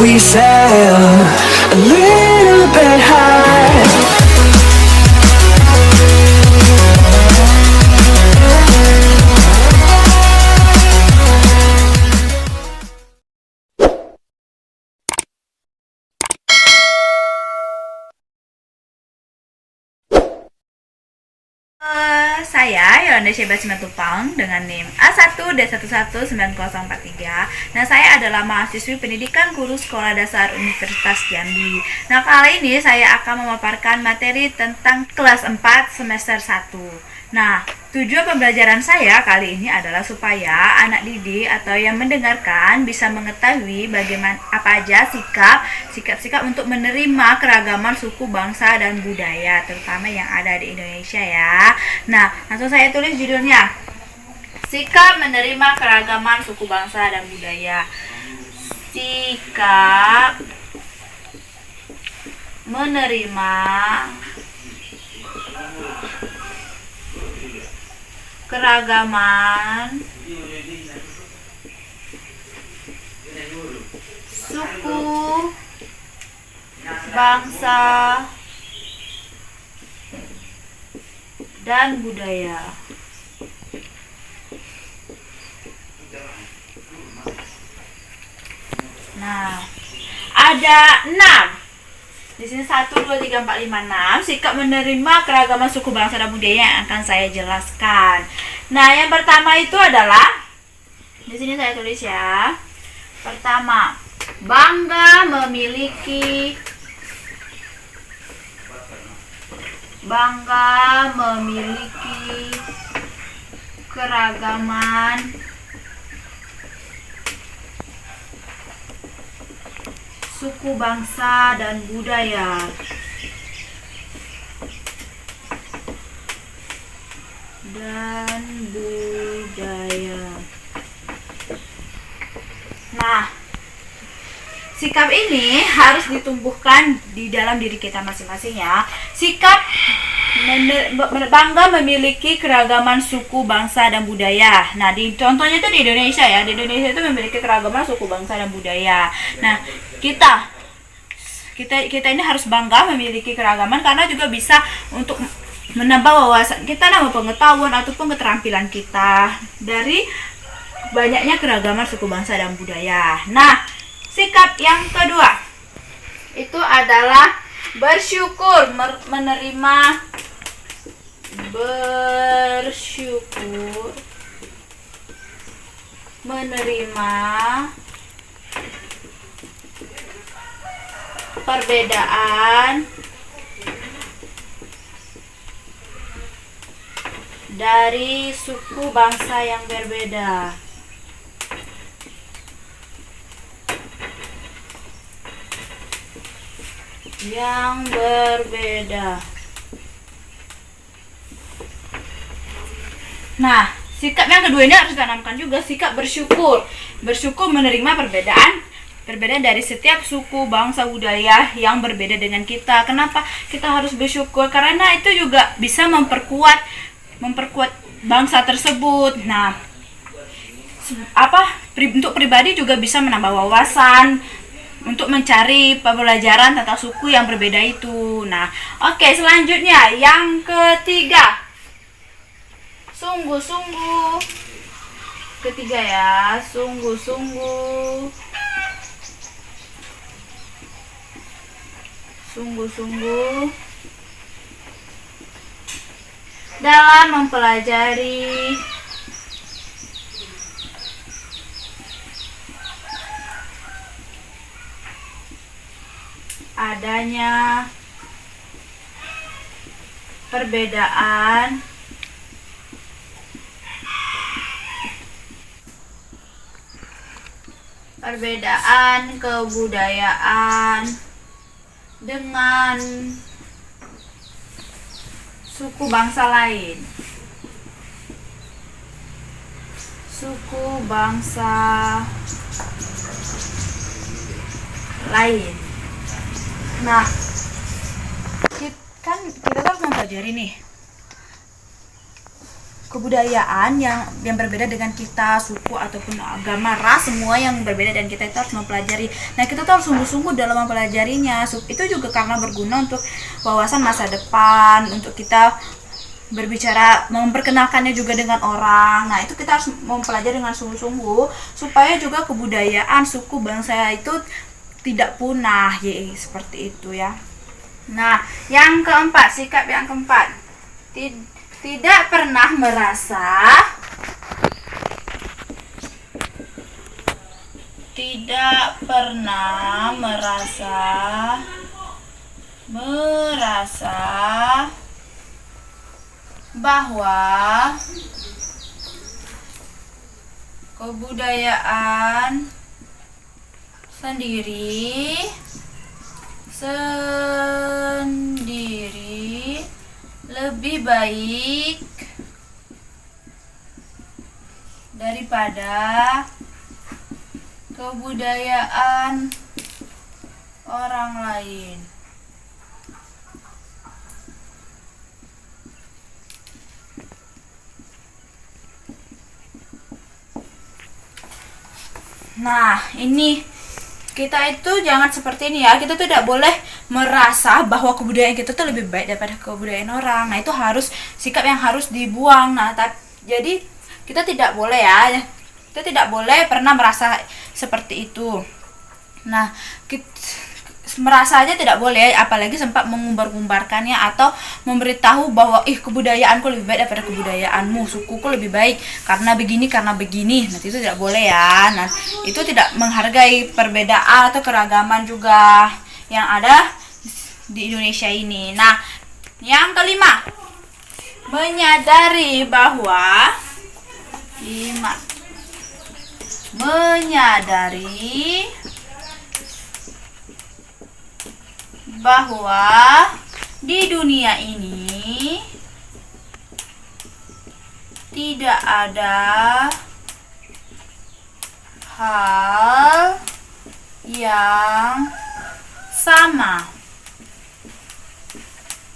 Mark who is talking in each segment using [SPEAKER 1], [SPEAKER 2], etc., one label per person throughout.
[SPEAKER 1] we sail a little bit high.
[SPEAKER 2] Saya Yolanda Syeba Simatupang dengan NIM A1D119043. Nah, saya adalah mahasiswi pendidikan guru sekolah dasar Universitas Jambi. Nah, kali ini saya akan memaparkan materi tentang kelas 4 semester 1. Nah, tujuan pembelajaran saya kali ini adalah supaya anak didik atau yang mendengarkan bisa mengetahui bagaimana apa aja sikap-sikap untuk menerima keragaman suku, bangsa, dan budaya, terutama yang ada di Indonesia ya. Nah, langsung saya tulis judulnya. Sikap menerima keragaman suku, bangsa, dan budaya. Sikap menerima keragaman suku, bangsa, dan budaya. Nah, ada 6. Di sini 1, 2, 3, 4, 5, 6 sikap menerima keragaman suku, bangsa, dan budaya yang akan saya jelaskan. Nah, yang pertama itu adalah, di sini saya tulis ya. Pertama, bangga memiliki keragaman suku, bangsa, dan budaya. Nah, sikap ini harus ditumbuhkan di dalam diri kita masing-masing ya. Sikap bangga memiliki keragaman suku, bangsa, dan budaya. Nah, contohnya itu di Indonesia ya. Di Indonesia itu memiliki keragaman suku, bangsa, dan budaya. Nah, kita ini harus bangga memiliki keragaman karena juga bisa untuk menambah wawasan kita, nambah pengetahuan ataupun keterampilan kita dari banyaknya keragaman suku, bangsa, dan budaya. Nah, sikap yang kedua itu adalah bersyukur, menerima perbedaan dari suku, bangsa yang berbeda. Nah, sikap yang kedua ini harus ditanamkan juga, sikap bersyukur. Bersyukur menerima perbedaan dari setiap suku, bangsa, budaya yang berbeda dengan kita. Kenapa kita harus bersyukur? Karena itu juga bisa memperkuat bangsa tersebut. Nah, untuk pribadi juga bisa menambah wawasan untuk mencari pembelajaran tentang suku yang berbeda itu. Nah, oke, selanjutnya yang ketiga, sungguh-sungguh. Ketiga ya, sungguh-sungguh dalam mempelajari adanya perbedaan kebudayaan dengan suku bangsa lain. Nah, kita kan mempelajari nih kebudayaan yang berbeda dengan kita, suku ataupun agama, ras, semua yang berbeda dan kita itu harus mempelajari. Nah, kita tuh harus sungguh-sungguh dalam mempelajarinya. Itu juga karena berguna untuk wawasan masa depan, untuk kita berbicara, memperkenalkannya juga dengan orang. Nah, itu kita harus mempelajari dengan sungguh-sungguh supaya juga kebudayaan suku bangsa itu tidak punah, ya seperti itu ya. Nah, yang keempat, sikap yang keempat, tidak pernah merasa bahwa kebudayaan sendiri lebih baik daripada kebudayaan orang lain. Nah, ini kita itu jangan seperti ini ya. Kita tuh tidak boleh merasa bahwa kebudayaan kita tuh lebih baik daripada kebudayaan orang. Nah, itu harus sikap yang harus dibuang. Nah, jadi kita tidak boleh ya. Kita tidak boleh pernah merasa seperti itu. Nah, merasa aja tidak boleh, apalagi sempat mengumbar-umbarkannya atau memberitahu bahwa kebudayaanku lebih baik daripada kebudayaanmu, sukuku lebih baik karena begini. Nah, itu tidak boleh ya. Nah, itu tidak menghargai perbedaan atau keragaman juga yang ada di Indonesia ini. Nah, yang kelima, menyadari bahwa di dunia ini tidak ada hal yang sama,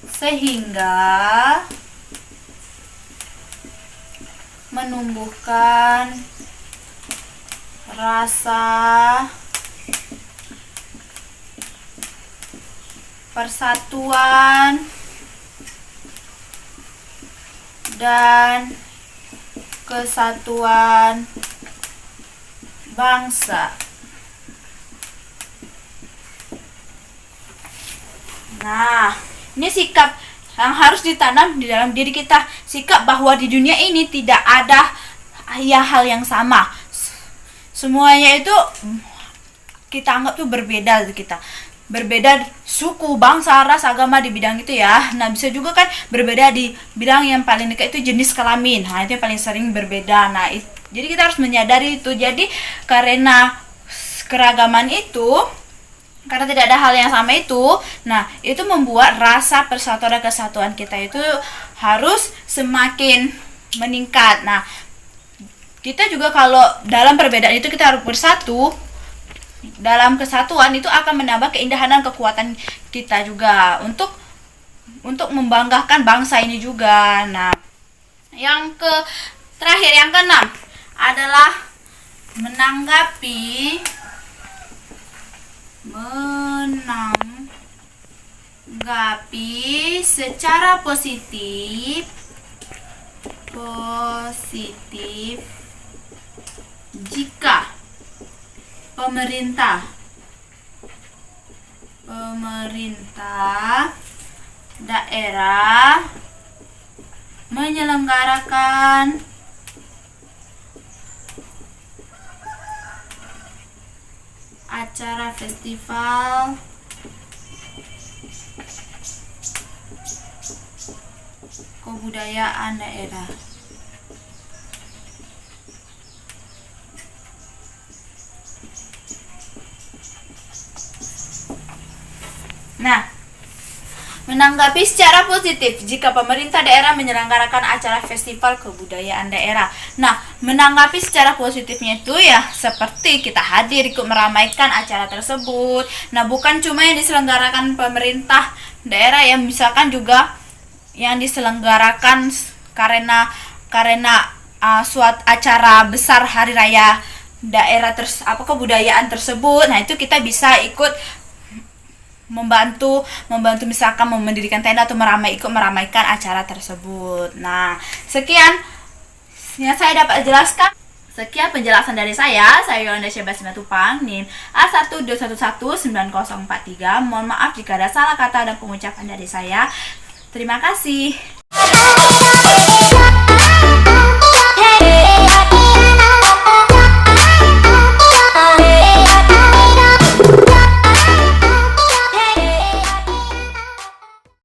[SPEAKER 2] sehingga menumbuhkan rasa persatuan dan kesatuan bangsa. Nah, ini sikap yang harus ditanam di dalam diri kita, sikap bahwa di dunia ini tidak ada hal yang sama. Semuanya itu kita anggap tuh berbeda, berbeda suku, bangsa, ras, agama di bidang itu ya. Nah, bisa juga kan berbeda di bidang yang paling dekat itu jenis kelamin. Nah, itu yang paling sering berbeda. Nah, jadi kita harus menyadari itu. Jadi karena keragaman itu, karena tidak ada hal yang sama itu, nah itu membuat rasa persatuan dan kesatuan kita itu harus semakin meningkat. Nah, kita juga kalau dalam perbedaan itu kita harus bersatu. Dalam kesatuan itu akan menambah keindahan dan kekuatan kita juga untuk membanggakan bangsa ini juga. Nah, yang terakhir, yang keenam adalah menanggapi secara positif jika pemerintah daerah menyelenggarakan acara festival kebudayaan daerah. Nah, menanggapi secara positif jika pemerintah daerah menyelenggarakan acara festival kebudayaan daerah. Nah, menanggapi secara positifnya itu ya seperti kita hadir ikut meramaikan acara tersebut. Nah, bukan cuma yang diselenggarakan pemerintah daerah, yang misalkan juga yang diselenggarakan karena karena suatu acara besar hari raya daerah kebudayaan tersebut. Nah, itu kita bisa ikut membantu misalkan mendirikan tenda atau meramaikan acara tersebut. Nah, sekian yang saya dapat jelaskan. Sekian penjelasan dari saya Yolanda Syahbaz Simatupang, NIM A121190043. Mohon maaf jika ada salah kata dan pengucapan dari saya. Terima kasih.